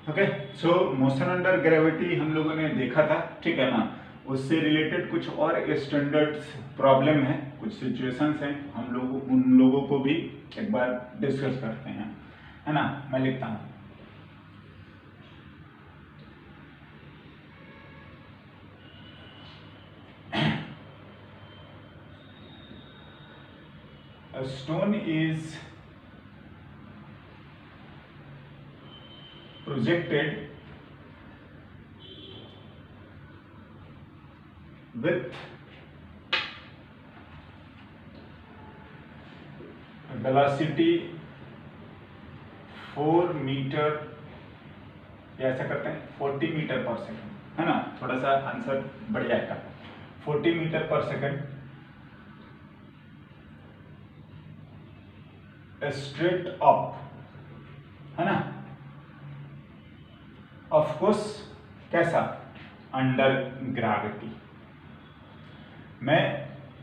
Okay, सो motion under gravity हम लोगों ने देखा था, ठीक है ना। उससे रिलेटेड कुछ और स्टैंडर्ड्स प्रॉब्लम है, कुछ सिचुएशंस हैं, हम लोग उन लोगों को भी एक बार डिस्कस करते हैं, है ना। मैं लिखता हूँ, a stone is projected with velocity 4 metre, या ऐसा करते हैं 40 मीटर पर सेकंड, है ना, थोड़ा सा आंसर बढ़ जाएगा। 40 मीटर पर सेकंड स्ट्रेट अप, है ना, ऑफ कोर्स कैसा, अंडर ग्रेविटी। मैं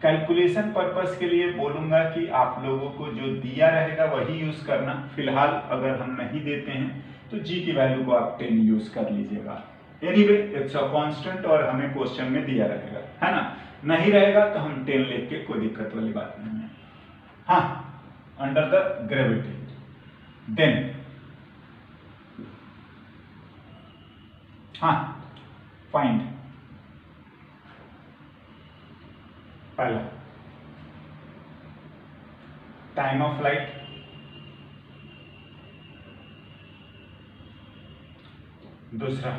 कैलकुलेशन पर्पस के लिए बोलूंगा कि आप लोगों को जो दिया रहेगा वही यूज करना। फिलहाल अगर हम नहीं देते हैं तो जी की वैल्यू को आप 10 यूज कर लीजिएगा। एनीवे इट्स अ कांस्टेंट और हमें क्वेश्चन में दिया रहेगा, है ना। नहीं रहेगा तो हम 10 लिख के, कोई दिक्कत वाली बात नहीं है। हाँ, अंडर द ग्रेविटी, देन हाँ, फाइंड पहला टाइम ऑफ फ्लाइट, दूसरा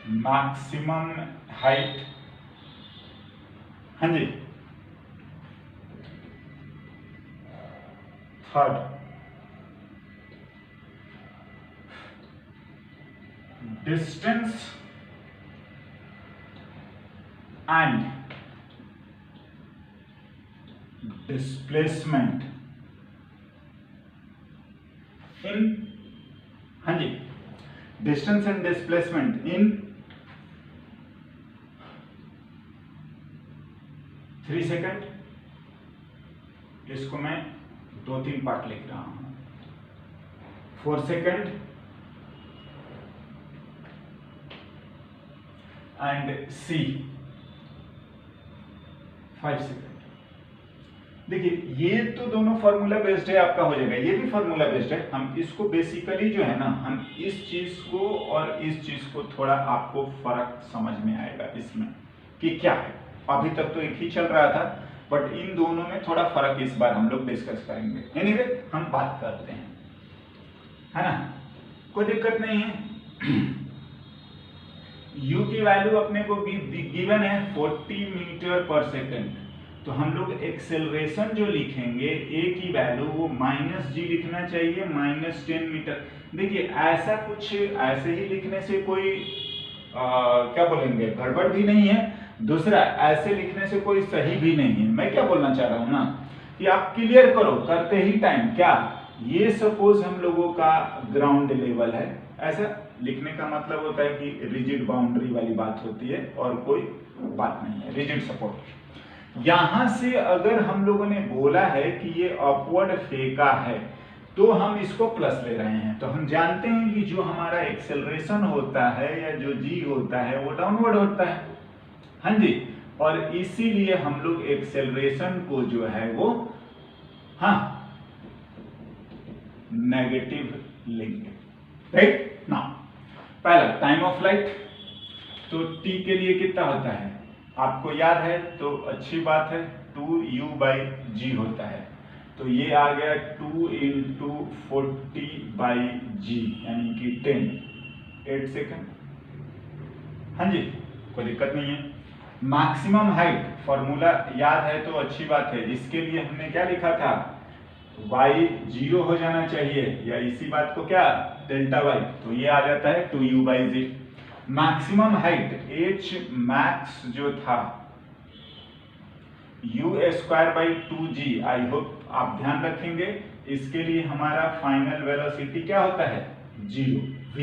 मैक्सिमम हाइट, हाँ जी, third distance and displacement in, हाँ जी, distance and displacement in 3 second. इसको मैं 2-3 पार्ट लिख रहा हूं। 4 सेकंड एंड सी 5 सेकंड। देखिए ये तो दोनों फॉर्मूला बेस्ड है, आपका हो जाएगा, ये भी फॉर्मूला बेस्ड है। हम इसको बेसिकली जो है ना, हम इस चीज को और इस चीज को थोड़ा आपको फर्क समझ में आएगा इसमें कि क्या है। अभी तक तो एक ही चल रहा था, बट इन दोनों में थोड़ा फर्क इस बार हम लोग डिस्कस करेंगे। एनीवे हम बात करते हैं, है ना, कोई दिक्कत नहीं है। u की वैल्यू अपने को गिवन है 40 मीटर पर सेकंड, तो हम लोग एक्सेलरेशन जो लिखेंगे a की वैल्यू वो -g लिखना चाहिए, -10 मीटर। देखिए ऐसा कुछ ऐसे ही लिखने से कोई क्या बोलेंगे, गड़बड़ भी नहीं है, दूसरा ऐसे लिखने से कोई सही भी नहीं है। मैं क्या बोलना चाह रहा हूं ना, कि आप क्लियर करो करते ही टाइम, क्या ये सपोज हम लोगों का ग्राउंड लेवल है, ऐसा लिखने का मतलब होता है कि रिजिड बाउंड्री वाली बात होती है और कोई बात नहीं है, रिजिड सपोर्ट। यहां से अगर हम लोगों ने बोला है कि ये अपवर्ड फेंका है, तो हम इसको प्लस ले रहे हैं, तो हम जानते हैं कि जो हमारा एक्सेलरेशन होता है या जो जी होता है वो डाउनवर्ड होता है, हाँ जी, और इसीलिए हम लोग एक्सेलरेशन को जो है वो हाँ नेगेटिव लेंगे, राइट ना। पहला टाइम ऑफ फ्लाइट, तो टी के लिए कितना होता है आपको याद है, तो अच्छी बात है, 2u/g होता है, तो ये आ गया 2 × 40/g यानी कि 8 सेकंड, हाँ जी, कोई दिक्कत नहीं है। मैक्सिमम हाइट फॉर्मूला याद है तो अच्छी बात है, इसके लिए हमने क्या लिखा था, y 0 हो जाना चाहिए, या इसी बात को क्या डेल्टा y, तो ये आ जाता है 2u/g। Maximum height h max जो था u²/2g, आई होप आप ध्यान रखेंगे, इसके लिए हमारा फाइनल वेलोसिटी क्या होता है 0 v,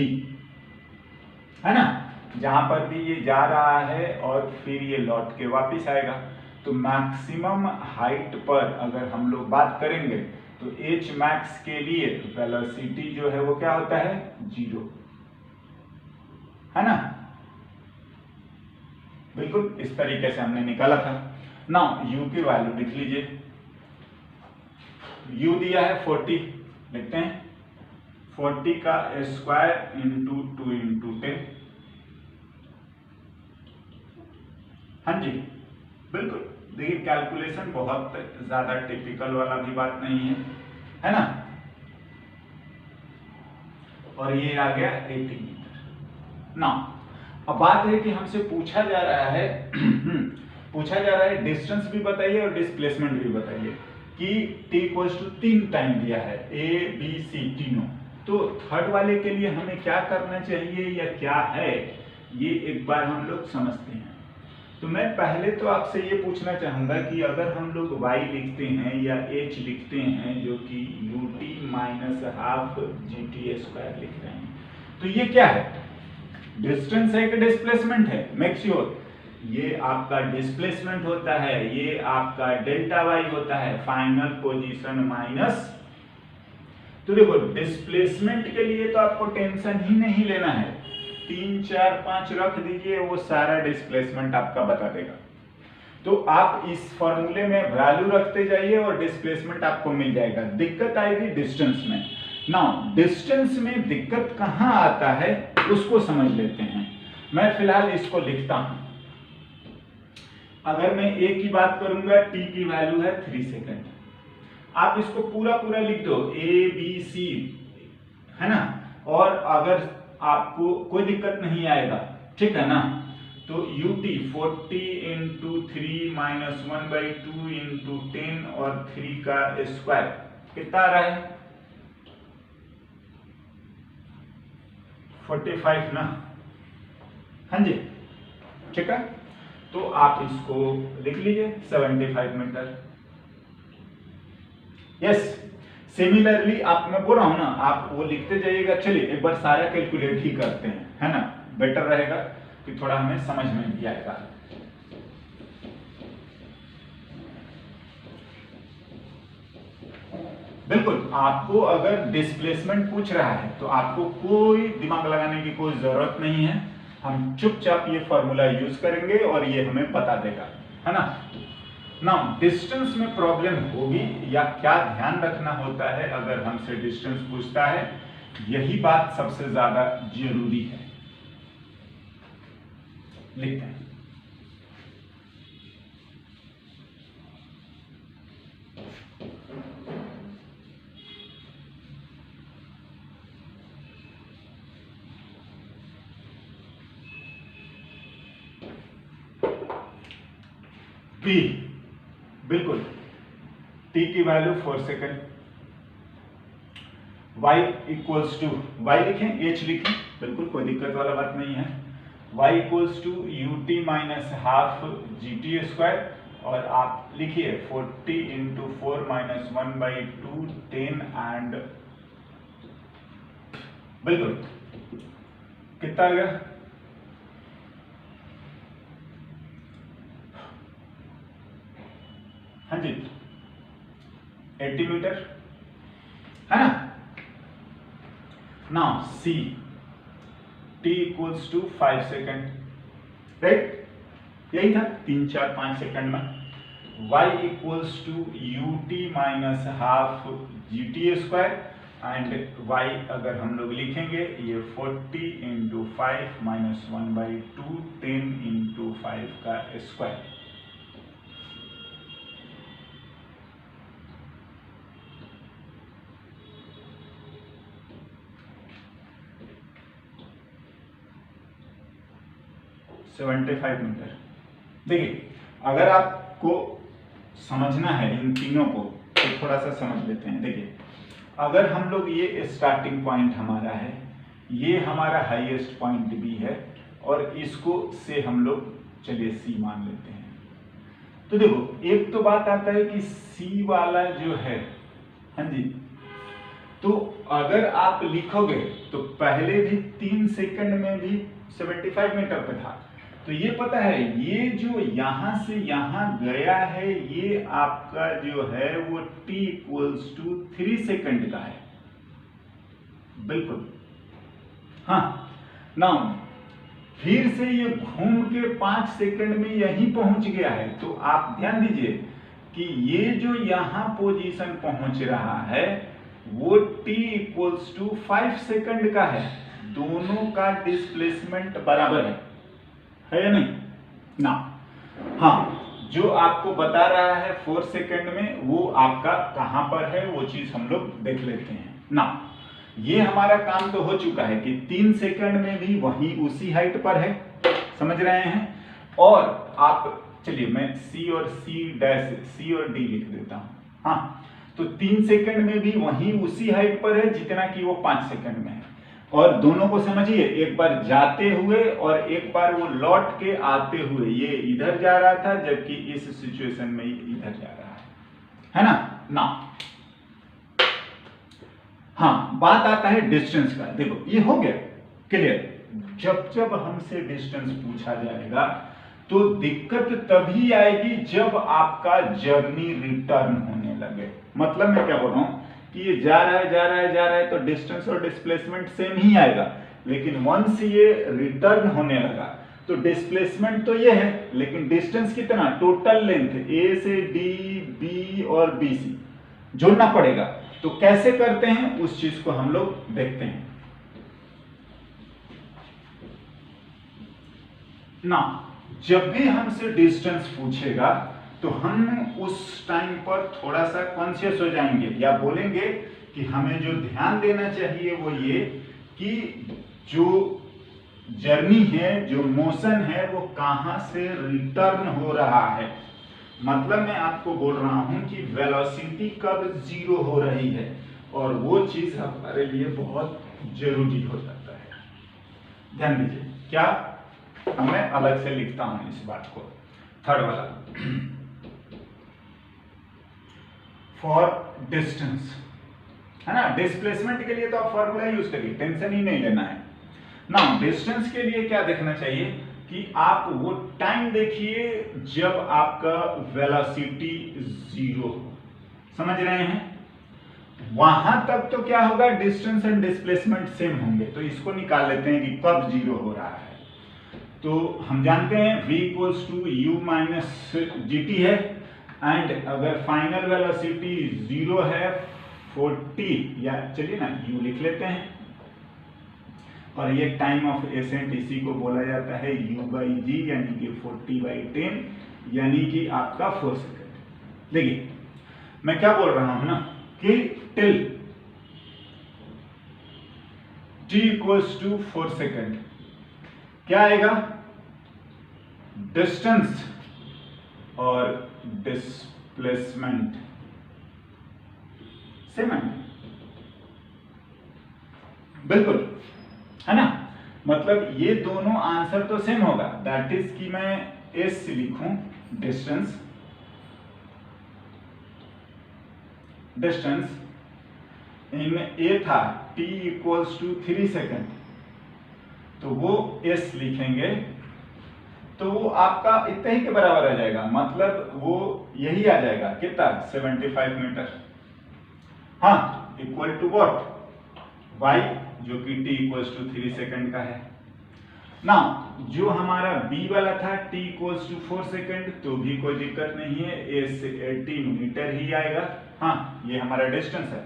है ना, जहां पर भी ये जा रहा है और फिर ये लौट के वापस आएगा। तो मैक्सिमम हाइट पर अगर हम लोग बात करेंगे तो एच मैक्स के लिए वेलोसिटी जो है वो क्या होता है 0, है ना। बिल्कुल इस तरीके से हमने निकाला था। नाउ u की वैल्यू लिख लीजिए, u दिया है 40, लिखते हैं 40 का स्क्वायर इंटू 2 इंटू 10। हाँ जी बिल्कुल, देखिए कैलकुलेशन बहुत ज्यादा टिपिकल वाला भी बात नहीं है ना। और ये आ गया 80 मीटर। ना अब बात है कि हमसे पूछा जा रहा है डिस्टेंस भी बताइए और डिस्प्लेसमेंट भी बताइए कि t इक्वल्स टू 3 टाइम दिया है, a b c तीनों। तो थर्ड वाले के लिए हमें क्या करना चाहिए या क्या है, ये एक बार हम लोग समझते हैं। तो मैं पहले तो आपसे ये पूछना चाहूंगा कि अगर हम लोग y लिखते हैं या h लिखते हैं जो कि ut minus half gt square लिख रहे हैं, तो ये क्या है, डिस्टेंस है कि डिस्प्लेसमेंट है। मेक श्योर ये आपका डिस्प्लेसमेंट होता है, ये आपका डेल्टा y होता है, फाइनल पोजीशन माइनस। तो देखो डिस्प्लेसमेंट के लिए तो आपको टेंशन ही नहीं लेना है, 3 4 5 रख दीजिए, वो सारा डिस्प्लेसमेंट आपका बता देगा। तो आप इस फॉर्मूले में वैल्यू रखते जाइए और डिस्प्लेसमेंट आपको मिल जाएगा। दिक्कत आएगी डिस्टेंस में। नाउ डिस्टेंस में दिक्कत कहां आता है उसको समझ लेते हैं। मैं फिलहाल इसको लिखता हूं। अगर मैं a की बात करूंगा, t की वैल्यू है 3 सेकंड। आप इसको पूरा पूरा लिख दो a b c, है ना। और अगर आपको कोई दिक्कत नहीं आएगा, ठीक है ना, तो ut 40 इंटू 3 माइनस 1/2 इंटू 10 और 3 का स्क्वायर कितना आ रहा है 45 ना। हाँ जी ठीक है, तो आप इसको लिख लीजिए 75 मीटर। यस सिमिलरली आप, मैं बोल रहा हूं ना, आप वो लिखते जाइएगा। चलिए एक बार सारा कैलकुलेट ही करते हैं, है ना, बेटर रहेगा कि थोड़ा हमें समझ में भी आएगा। बिल्कुल आपको अगर डिस्प्लेसमेंट पूछ रहा है तो आपको कोई दिमाग लगाने की कोई जरूरत नहीं है, हम चुपचाप ये फॉर्मूला यूज करेंगे और ये हमें बता देगा, है ना। नाउ डिस्टेंस में प्रॉब्लम होगी या क्या ध्यान रखना होता है अगर हमसे डिस्टेंस पूछता है, यही बात सबसे ज्यादा जरूरी है। लिखते हैं p, बिल्कुल t की value 4 second, y equals to, y लिखें h लिखें, बिल्कुल कोई दिक्कत वाला बात नहीं है। y equals to ut minus half gt square, और आप लिखिए 40 इंटू 4 माइनस 1/2 10 एंड बिल्कुल कितना आ गया, हाँ जी 80 मीटर, है ना। Now c t equals to 5 second, right, यही था 3 4 5 सेकंड में। y equals to ut minus half gt square and y अगर हम लोग लिखेंगे ये 40 इंटू 5 माइनस 1/2 10 इंटू 5 का स्क्वायर। मीटर। देखिए अगर आपको समझना है इन तीनों को तो थोड़ा सा समझ लेते हैं। देखिए अगर हम लोग, ये स्टार्टिंग पॉइंट हमारा है, ये हमारा हाईएस्ट पॉइंट भी है, और इसको से हम लोग चलिए सी मान लेते हैं। तो देखो एक तो बात आता है कि सी वाला जो है, हाँ जी, तो अगर आप लिखोगे तो पहले भी 3 सेकंड में भी 75 मीटर पे था, तो ये पता है ये जो यहां से यहां गया है ये आपका जो है वो t इक्वल्स टू 3 सेकंड का है, बिल्कुल। हाँ, नाउ फिर से ये घूम के 5 सेकंड में यहीं पहुंच गया है। तो आप ध्यान दीजिए कि ये जो यहां पोजीशन पहुंच रहा है वो t इक्वल्स टू 5 सेकंड का है। दोनों का डिस्प्लेसमेंट बराबर है या नहीं ना? हाँ, जो आपको बता रहा है 4 सेकंड में वो आपका कहां पर है वो चीज हम लोग देख लेते हैं ना। ये हमारा काम तो हो चुका है कि 3 सेकंड में भी वही उसी हाइट पर है, समझ रहे हैं। और आप चलिए मैं C और C और D लिख देता हूं। हाँ, तो 3 सेकंड में भी वही उसी हाइट पर है जितना कि वो 5 सेकंड में है। और दोनों को समझिए, एक बार जाते हुए और एक बार वो लौट के आते हुए, ये इधर जा रहा था जबकि इस सिचुएशन में इधर जा रहा है ना। हाँ, बात आता है डिस्टेंस का। देखो ये हो गया क्लियर। जब हमसे डिस्टेंस पूछा जाएगा तो दिक्कत तभी आएगी जब आपका जर्नी रिटर्न होने लगे। मतलब मैं क्या बोल रहा हूं कि ये जा रहा है तो डिस्टेंस और डिस्प्लेसमेंट सेम ही आएगा, लेकिन वंस ये रिटर्न होने लगा तो डिस्प्लेसमेंट तो ये है लेकिन डिस्टेंस कितना, टोटल लेंथ A से D, B और BC जोड़ना पड़ेगा। तो कैसे करते हैं उस चीज को हम लोग देखते हैं ना। जब भी हमसे डिस्टेंस पूछेगा तो हम उस टाइम पर थोड़ा सा कॉन्शियस हो जाएंगे या बोलेंगे कि हमें जो ध्यान देना चाहिए वो ये कि जो जर्नी है, जो मोशन है वो कहां से रिटर्न हो रहा है। मतलब मैं आपको बोल रहा हूं कि वेलोसिटी कब 0 हो रही है, और वो चीज हमारे लिए बहुत जरूरी हो जाता है। ध्यान दीजिए, क्या मैं अलग से लिखता हूं इस बात को, थर्ड वाला। फॉर डिस्टेंस है ना, डिस्प्लेसमेंट के लिए तो आप फॉर्मूला यूज करिए, टेंशन ही नहीं लेना है ना। डिस्टेंस के लिए क्या देखना चाहिए कि आप वो टाइम देखिए जब आपका वेलोसिटी 0 हो, समझ रहे हैं। वहां तक तो क्या होगा, डिस्टेंस एंड डिस्प्लेसमेंट सेम होंगे। तो इसको निकाल लेते हैं कि कब 0 हो रहा है। तो हम जानते हैं v equals to u minus gt है, एंड अगर फाइनल वेलोसिटी 0 है 40, या चलिए ना u लिख लेते हैं, और ये टाइम ऑफ एसेंट इसी को बोला जाता है u बाई जी, यानी कि 40/10 यानी कि आपका 4 सेकेंड। देखिए मैं क्या बोल रहा हूं ना कि till t equals to 4 second क्या आएगा, डिस्टेंस और डिस्प्लेसमेंट सेम है, बिल्कुल है ना। मतलब ये दोनों आंसर तो सेम होगा, दैट इज कि मैं s लिखूं डिस्टेंस, इन a था t इक्वल्स टू 3 सेकेंड, तो वो s लिखेंगे तो वो आपका इतना ही के बराबर आ जाएगा, मतलब वो यही आ जाएगा कितना, 75 मीटर। हाँ, इक्वल टू व्हाट, y जो कि t इक्वल्स टू 3 सेकेंड का है ना। जो हमारा b वाला था t इक्वल्स टू 4 सेकेंड, तो भी कोई दिक्कत नहीं है, a से 80 मीटर ही आएगा। हाँ, ये हमारा डिस्टेंस है,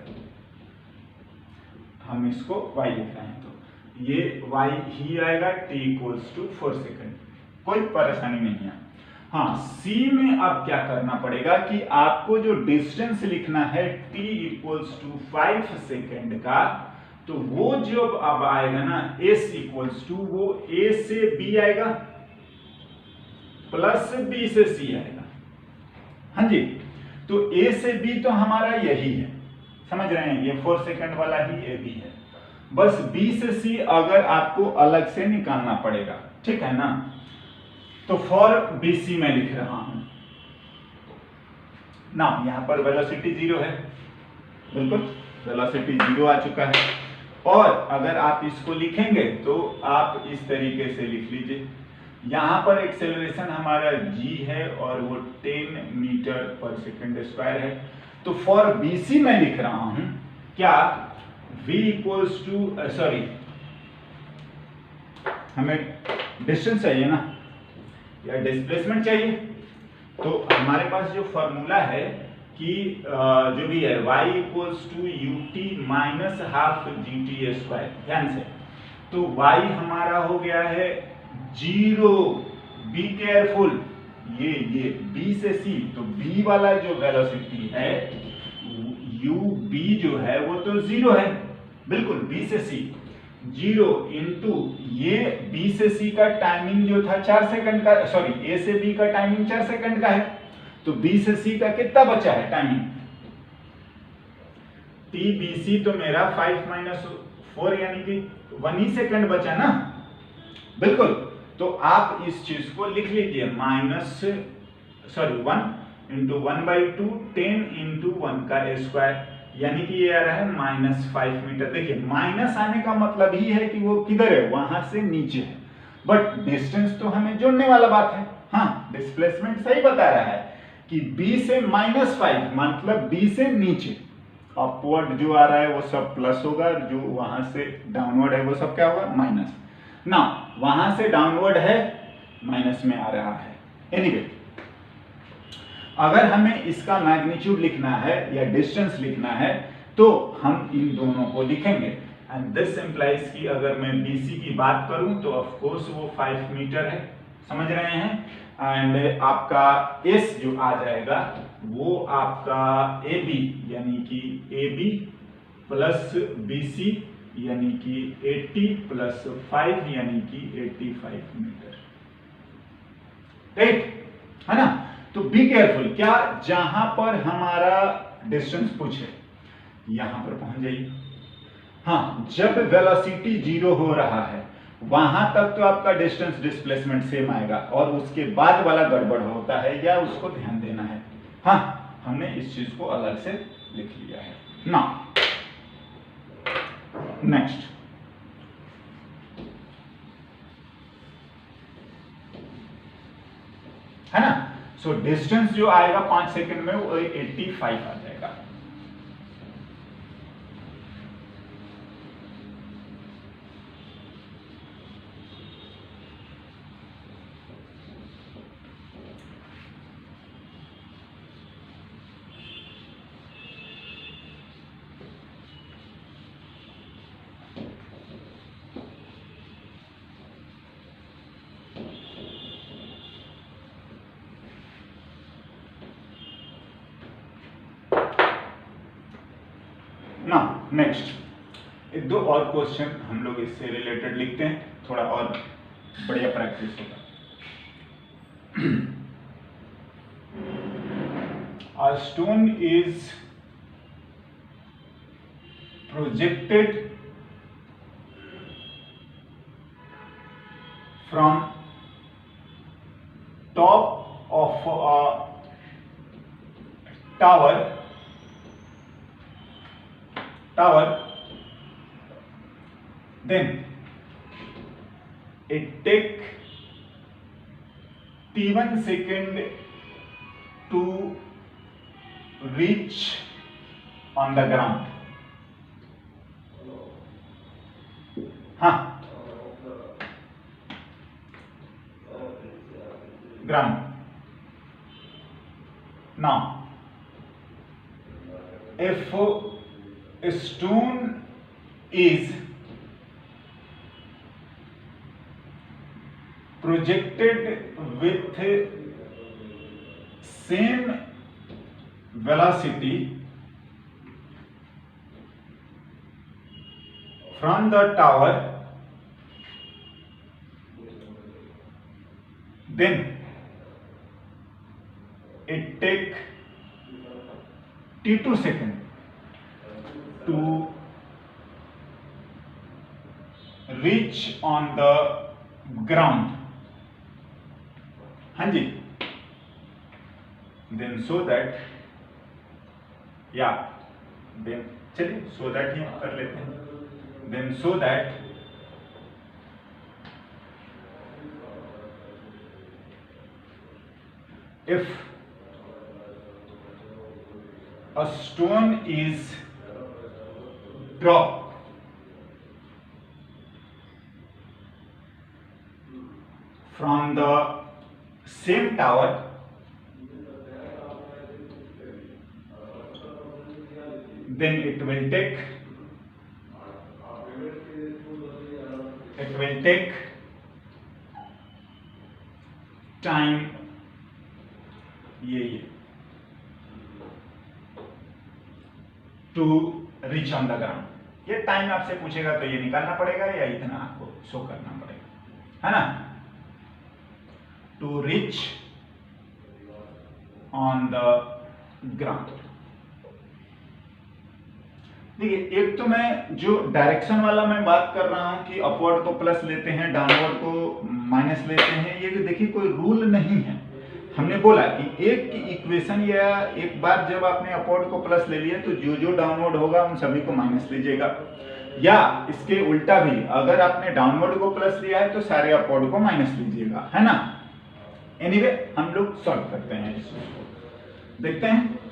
हम इसको y लिख रहे हैं तो ये y ही आएगा, t इक्वल्स टू 4 सेकेंड, कोई परेशानी नहीं है। हाँ, C में अब क्या करना पड़ेगा कि आपको जो डिस्टेंस लिखना है t इक्वल्स टू 5 सेकेंड का, तो वो जो अब आएगा ना s इक्वल्स टू, वो a से b आएगा प्लस b से c आएगा। हाँ जी, तो a से b तो हमारा यही है, समझ रहे हैं, ये 4 सेकेंड वाला ही a b है, बस b से c अगर आपको अलग से निकालना पड़ेगा, ठीक है ना। तो फॉर BC मैं लिख रहा हूं ना, यहां पर वेलोसिटी 0 है, बिल्कुल वेलोसिटी 0 आ चुका है। और अगर आप इसको लिखेंगे तो आप इस तरीके से लिख लीजिए, यहाँ पर एक्सेलरेशन हमारा g है और वो 10 मीटर पर सेकेंड स्क्वायर है। तो फॉर BC मैं लिख रहा हूं क्या v इक्वल्स टू सॉरी हमें डिस्टेंस चाहिए ना या डिस्प्लेसमेंट चाहिए। तो हमारे पास जो फॉर्मूला है कि जो भी है y equals to ut minus half gt square, ध्यान से। तो y हमारा हो गया है 0, बी केयरफुल, ये b से c, तो b वाला जो वेलोसिटी है ub जो है वो तो 0 है, बिल्कुल b से c 0 इंटू ये b से c का टाइमिंग जो था 4 सेकंड का, सॉरी a से b का टाइमिंग 4 सेकंड का है, तो b से c का कितना बचा है टाइमिंग tbc, तो मेरा 5 माइनस 4 यानी कि 1 ही सेकंड बचा ना, बिल्कुल। तो आप इस चीज को लिख लीजिए माइनस सॉरी 1 इंटू 1/2 10 इंटू 1 का स्क्वायर, यानी कि ये आ रहा है -5 मीटर। देखिए माइनस आने का मतलब ही है कि वो किधर है, वहां से नीचे है, बट डिस्टेंस तो हमें जोड़ने वाला बात है। हाँ, डिस्प्लेसमेंट सही बता रहा है कि b से -5 मतलब b से नीचे, अपवर्ड जो आ रहा है वो सब प्लस होगा, जो वहां से डाउनवर्ड है वो सब क्या होगा माइनस। ना वहां से डाउनवर्ड है माइनस में आ रहा है। एनीवे अगर हमें इसका मैग्नीट्यूड लिखना है या डिस्टेंस लिखना है तो हम इन दोनों को लिखेंगे, एंड दिस इंप्लाइज कि अगर मैं BC की बात करूं तो ऑफ कोर्स वो 5 मीटर है, समझ रहे हैं। एंड आपका S जो आ जाएगा वो आपका AB यानी कि AB प्लस BC यानी कि 80 प्लस 5 यानी कि 85 मीटर, राइट है ना। तो बी केयरफुल, क्या जहां पर हमारा डिस्टेंस पूछे यहां पर पहुंच जाइए। हाँ, जब वेलोसिटी 0 हो रहा है वहां तक तो आपका डिस्टेंस डिस्प्लेसमेंट सेम आएगा, और उसके बाद वाला गड़बड़ होता है या उसको ध्यान देना है। हाँ, हमने इस चीज को अलग से लिख लिया है ना। नेक्स्ट है ना, सो डिस्टेंस जो आएगा 5 सेकंड में वो 85 आ जाएगा। ना नेक्स्ट एक दो और क्वेश्चन हम लोग इससे रिलेटेड लिखते हैं, थोड़ा और बढ़िया प्रैक्टिस होगा। A stone is projected from top of a tower, then it take T1 second to reach on the ground. हाँ, ground. Now, if a stone is projected with same velocity from the tower, then it take T2 second to reach on the ground. हाँ जी, then so that then चलिए so that ही कर लेते हैं, then so that if a stone is dropped from the same tower, then it will take time, ये to reach on the ground. ये time आपसे पूछेगा तो ये निकालना पड़ेगा या इतना आपको शो करना पड़ेगा, है ना। To reach on the ground. देखिए, एक तो मैं जो डायरेक्शन वाला मैं बात कर रहा हूं कि अपवर्ड को प्लस लेते हैं, डाउनवर्ड को माइनस लेते हैं, ये देखिए कोई रूल नहीं है। हमने बोला कि एक इक्वेशन या एक बार जब आपने अपवर्ड को प्लस ले लिया तो जो जो डाउनवर्ड होगा उन सभी को माइनस लीजिएगा, या इसके उल्टा भी अगर आपने डाउनवर्ड को प्लस लिया है तो सारे अपवर्ड को माइनस लीजिएगा, है ना। एनीवे हम लोग सॉल्व करते हैं इस चीज को, देखते हैं।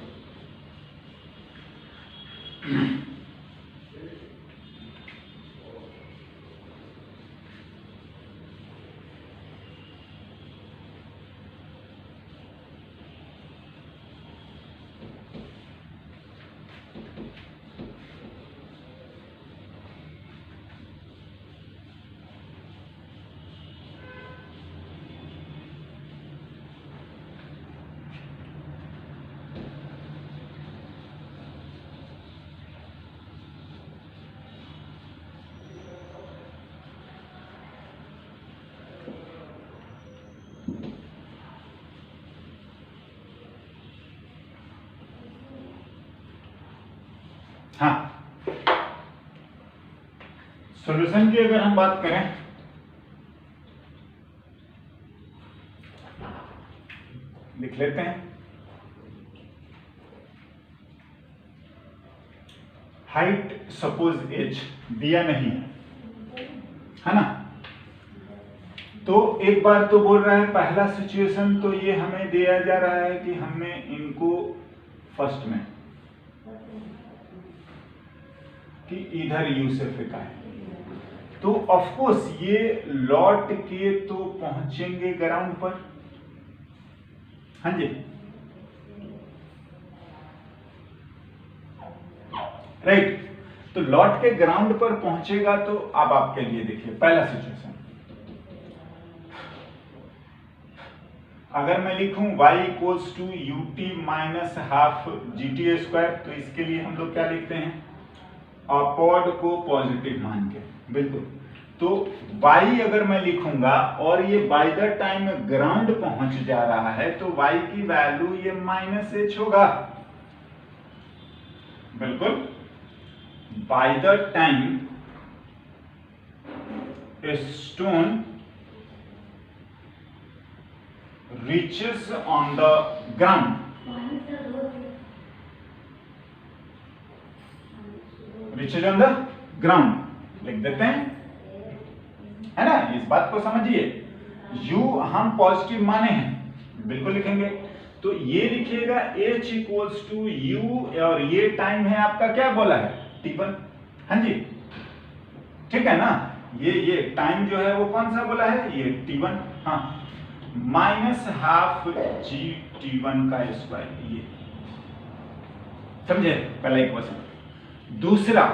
हाँ, सॉल्यूशन की अगर हम बात करें, लिख लेते हैं। हाइट सपोज एच दिया नहीं है ना। तो एक बार तो बोल रहा है पहला सिचुएशन तो ये हमें दिया जा रहा है कि हमने इनको फर्स्ट में कि इधर यू से फेंका है, तो ऑफ कोर्स ये लौट के तो पहुंचेंगे ग्राउंड पर। हाँ जी, राइट। तो लौट के ग्राउंड पर पहुंचेगा तो अब आपके लिए देखिए पहला सिचुएशन, अगर मैं लिखूं y equals to ut minus half gt square, तो इसके लिए हम लोग क्या लिखते हैं, अपवर्ड को पॉजिटिव मान के, बिल्कुल। तो y अगर मैं लिखूंगा और ये बाय द टाइम ग्राउंड पहुंच जा रहा है तो y की वैल्यू ये माइनस एच होगा, बिल्कुल। Bye the time a stone reaches on the ground, reaches on the ground लिख देते हैं, है ना। इस बात को समझिए, u हम पॉजिटिव माने हैं, बिल्कुल लिखेंगे। तो ये लिखिएगा h इक्वल्स टू u, और ये टाइम है आपका क्या बोला है, t1। हाँ जी, ठीक है ना। ये टाइम जो है वो कौन सा बोला है, ये t1। हाँ, माइनस हाफ जी t1 का स्क्वायर, ये समझे पहला इक्वेशन। दूसरा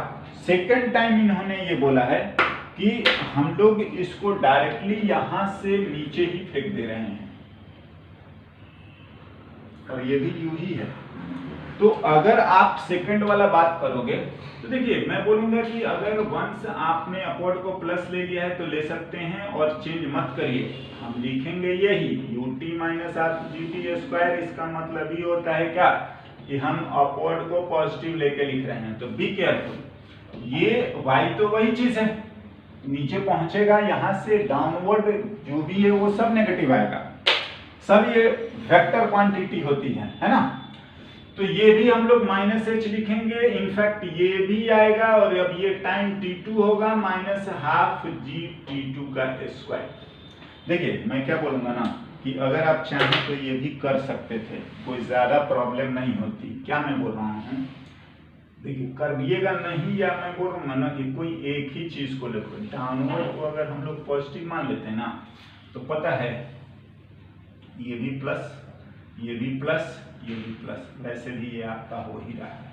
सेकंड टाइम इन्होंने ये बोला है कि हम लोग इसको डायरेक्टली यहां से नीचे ही फेंक दे रहे हैं, और ये भी यू ही है। तो अगर आप सेकंड वाला बात करोगे तो देखिए मैं बोलूंगा कि अगर वंस आपने अपवर्ड को प्लस ले लिया है तो ले सकते हैं और चेंज मत करिए, हम लिखेंगे यही ut minus half gt square. इसका मतलब ही होता है क्या कि हम अपवर्ड को पॉजिटिव लेके लिख रहे हैं। तो बी केयरफुल, ये y तो वही चीज है, नीचे पहुंचेगा, यहां से डाउनवर्ड जो भी है वो सब नेगेटिव आएगा, सब ये वेक्टर क्वांटिटी होती है ना। तो ये भी हम लोग माइनस एच लिखेंगे, इनफैक्ट ये भी आएगा, और अब ये टाइम t2 होगा माइनस हाफ जी t2 का स्क्वायर। देखिए मैं क्या बोलूंगा ना, कि अगर आप चाहें तो ये भी कर सकते थे, कोई ज़्यादा प्रॉब्लम नहीं होती। क्या मैं बोल रहा हूँ, देखिए करिएगा नहीं, या मैं बोल रहा हूँ ना कि कोई एक ही चीज़ को देखो, डाउनवर्ड को अगर हम लोग पॉजिटिव मान लेते हैं ना, तो पता है ये भी प्लस, ये भी प्लस, ये भी प्लस, वैसे भी ये आपका हो ही रहा है,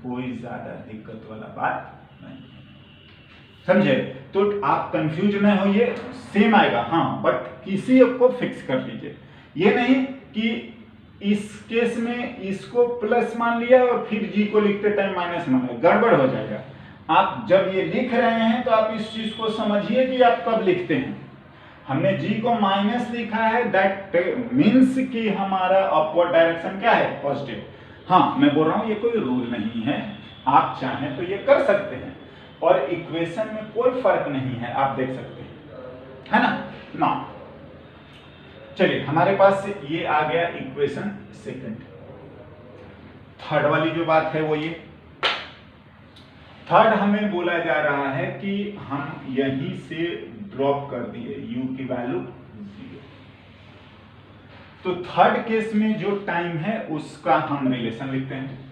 कोई ज़्यादा दिक्कत वाला बात नहीं, समझे? तो आप कंफ्यूज न होइए, सेम आएगा हाँ, बट किसी एक को फिक्स कर लीजिए। ये नहीं कि इस केस में इसको प्लस मान लिया और फिर जी को लिखते टाइम माइनस मान लिया, गड़बड़ हो जाएगा। आप जब ये लिख रहे हैं तो आप इस चीज को समझिए कि आप कब लिखते हैं। हमने जी को माइनस लिखा है, दैट मीन्स कि हमारा अपवर्ड डायरेक्शन क्या है, पॉजिटिव। हाँ, मैं बोल रहा हूं ये कोई रूल नहीं है, आप चाहें तो ये कर सकते हैं, और इक्वेशन में कोई फर्क नहीं है, आप देख सकते हैं, है ना। चलिए हमारे पास ये आ गया इक्वेशन सेकंड। थर्ड वाली जो बात है वो ये, थर्ड हमें बोला जा रहा है कि हम यहीं से ड्रॉप कर दिए u की वैल्यू 0। तो थर्ड केस में जो टाइम है उसका हम रिलेशन लिखते हैं,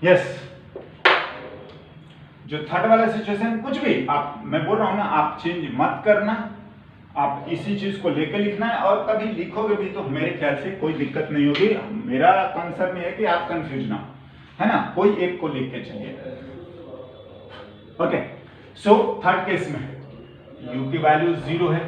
यस। जो थर्ड वाला सिचुएशन, कुछ भी आप, मैं बोल रहा हूं ना, आप चेंज मत करना, आप इसी चीज को लेकर लिखना है, और कभी लिखोगे भी तो मेरे ख्याल से कोई दिक्कत नहीं होगी। मेरा कंसर्न ये है कि आप कंफ्यूज ना हो, है ना, कोई एक को लिख के चलिए। ओके, सो थर्ड केस में u की वैल्यू 0 है,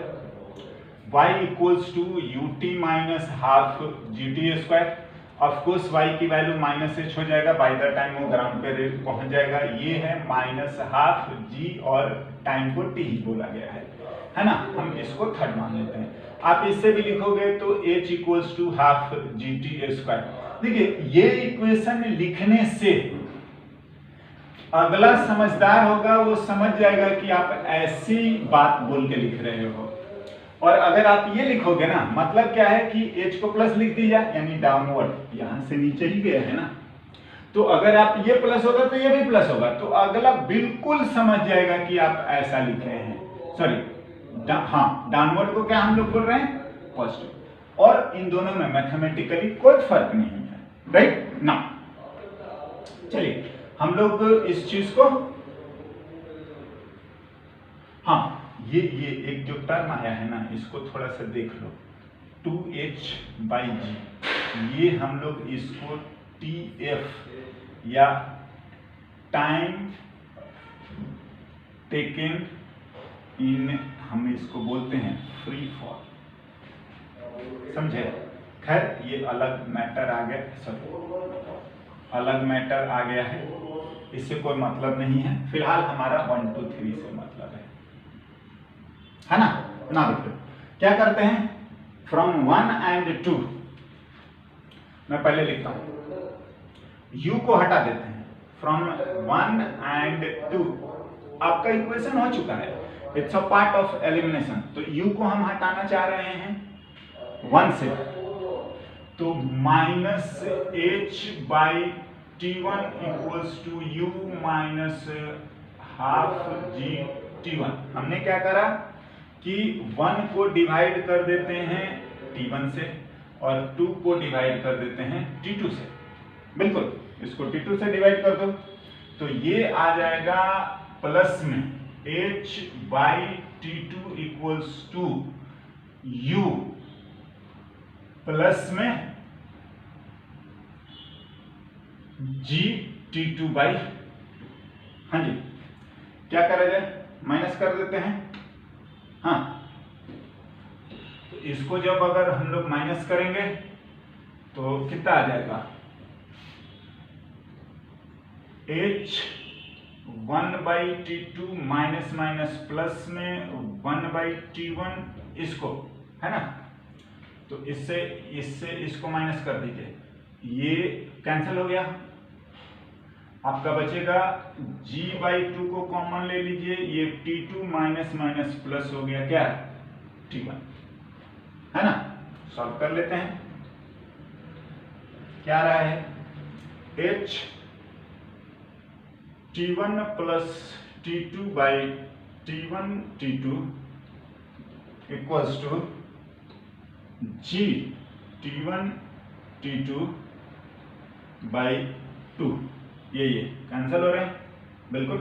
y equals to ut minus half gt square. Of course y की वैल्यू माइनस h हो जाएगा, बाय द टाइम वो ग्राउंड पे पहुंच जाएगा। ये है माइनस हाफ g, और टाइम को t ही बोला गया है ना, हम इसको थर्ड मान लेते हैं। आप इससे भी लिखोगे तो h equals to half gt square. देखिए ये इक्वेशन लिखने से अगला समझदार होगा, वो समझ जाएगा कि आप ऐसी बात बोल के लिख रहे हो। और अगर आप ये लिखोगे ना, मतलब क्या है कि h को प्लस लिख दिया, यानी डाउनवर्ड, यहां से नीचे ही गया है ना, तो अगर आप ये प्लस होगा तो ये भी प्लस होगा, तो अगला बिल्कुल समझ जाएगा कि आप ऐसा लिख रहे हैं। सॉरी, हाँ, डाउनवर्ड को क्या हम लोग बोल रहे हैं, पॉजिटिव। और इन दोनों में मैथमेटिकली कोई फर्क नहीं है, राइट ना। चलिए हम लोग इस चीज को, हाँ, ये एक जो टर्म आया है ना, इसको थोड़ा सा देख लो, 2h/g, ये हम लोग इसको tf या टाइम टेकन इन, हम इसको बोलते हैं फ्री फॉल, समझे। खैर ये अलग मैटर आ गया, सॉरी अलग मैटर आ गया है, इससे कोई मतलब नहीं है। फिलहाल हमारा 1 2 3 से मतलब है ना। ना देखो क्या करते हैं, फ्रॉम 1 and 2, मैं पहले लिखता हूं, u को हटा देते हैं, फ्रॉम 1 and 2 आपका इक्वेशन हो चुका है, it's a part of elimination. तो u को हम हटाना चाह रहे हैं 1 से, तो minus h/t1 equals to u minus half g t1। हमने क्या करा कि 1 को डिवाइड कर देते हैं t1 से, और 2 को डिवाइड कर देते हैं t2 से। बिल्कुल, इसको t2 से डिवाइड कर दो, तो ये आ जाएगा प्लस में h/t2 equals to u plus में जी T2 बाई, हाँ जी क्या करा जाए, माइनस कर देते हैं। हाँ, तो इसको जब अगर हम लोग माइनस करेंगे तो कितना आ जाएगा, H1/T2 माइनस माइनस प्लस में 1/T1, इसको है ना, तो इससे इसको माइनस कर दीजिए, ये कैंसिल हो गया। आपका बचेगा G/2 को कॉमन ले लीजिए, ये T2 माइनस माइनस प्लस हो गया क्या, T1, है ना। सॉल्व कर लेते हैं, क्या रहा है, H T1 plus T2 by T1 T2 equals to G T1 T2 by 2, ये कैंसिल हो रहे हैं बिल्कुल,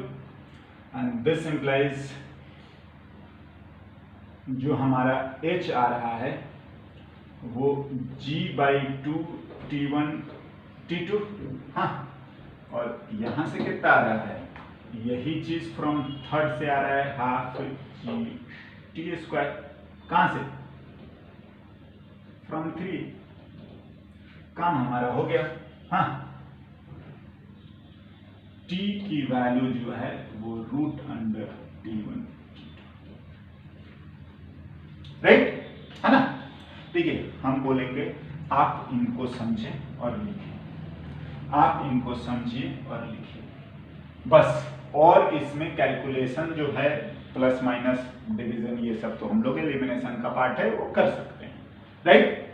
एंड दिस इंप्लाइज जो हमारा H आ रहा है वो G/2 T1 T2, हाँ, और यहां से कितना आ रहा है, यही चीज फ्रॉम थर्ड से आ रहा है, हाफ G T², कहां से, फ्रॉम 3, काम हमारा हो गया। हाँ, T की वैल्यू जो है वो √T1, राइट, है ना। देखिए हम बोलेंगे आप इनको समझें और लिखें, आप इनको समझिए और लिखिए बस, और इसमें कैलकुलेशन जो है प्लस माइनस डिवीजन ये सब तो हम लोग एलिमिनेशन का पार्ट है वो कर सकते हैं, राइट।